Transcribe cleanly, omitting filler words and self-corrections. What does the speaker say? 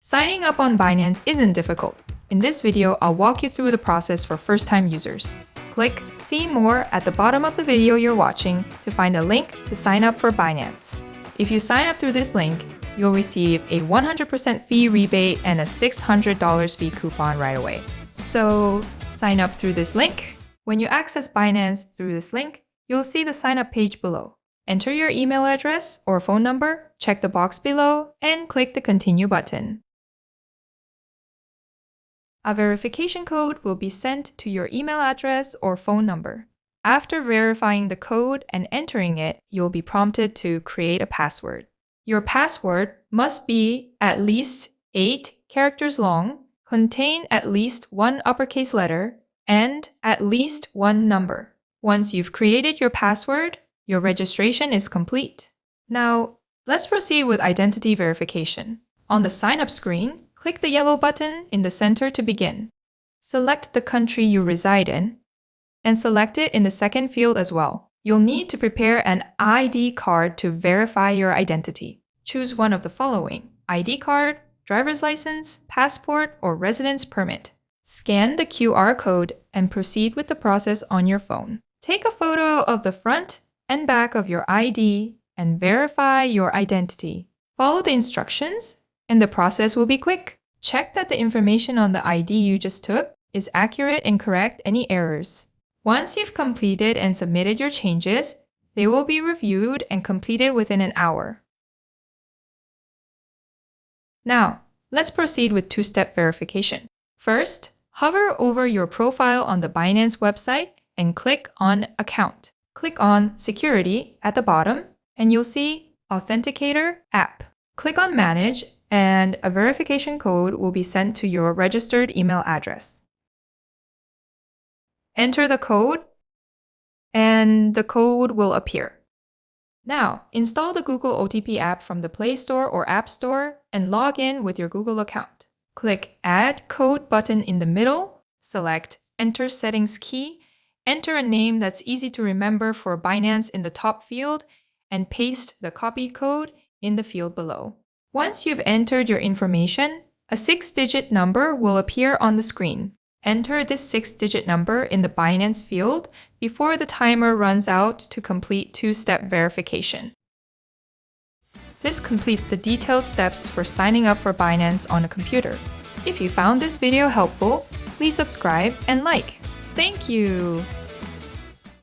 Signing up on Binance isn't difficult. In this video, I'll walk you through the process for first-time users. Click See More at the bottom of the video you're watching to find a link to sign up for Binance. If you sign up through this link, you'll receive a 100% fee rebate and a $600 fee coupon right away. So sign up through this link. When you access Binance through this link, you'll see the sign up page below. Enter your email address or phone number, check the box below, and click the Continue button. A verification code will be sent to your email address or phone number. After verifying the code and entering it, you'll be prompted to create a password. Your password must be at least 8 characters long, contain at least one uppercase letter, and at least one number. Once you've created your password, your registration is complete. Now, let's proceed with identity verification. On the sign-up screen, click the yellow button in the center to begin. Select the country you reside in, and select it in the second field as well. You'll need to prepare an ID card to verify your identity. Choose one of the following: ID card, driver's license, passport, or residence permit. Scan the QR code and proceed with the process on your phone. Take a photo of the front and back of your ID and verify your identity. Follow the instructions, and the process will be quick. Check that the information on the ID you just took is accurate and correct any errors. Once you've completed and submitted your changes, they will be reviewed and completed within an hour. Now, let's proceed with two-step verification. First, hover over your profile on the Binance website and click on Account. Click on Security at the bottom, and you'll see Authenticator app. Click on Manage, and a verification code will be sent to your registered email address. Enter the code, and the code will appear. Now, install the Google OTP app from the Play Store or App Store and log in with your Google account. Click Add Code button in the middle, select Enter Settings key, enter a name that's easy to remember for Binance in the top field, and paste the copied code in the field below. Once you've entered your information, a 6-digit number will appear on the screen. Enter this 6-digit number in the Binance field before the timer runs out to complete two-step verification. This completes the detailed steps for signing up for Binance on a computer. If you found this video helpful, please subscribe and like. Thank you!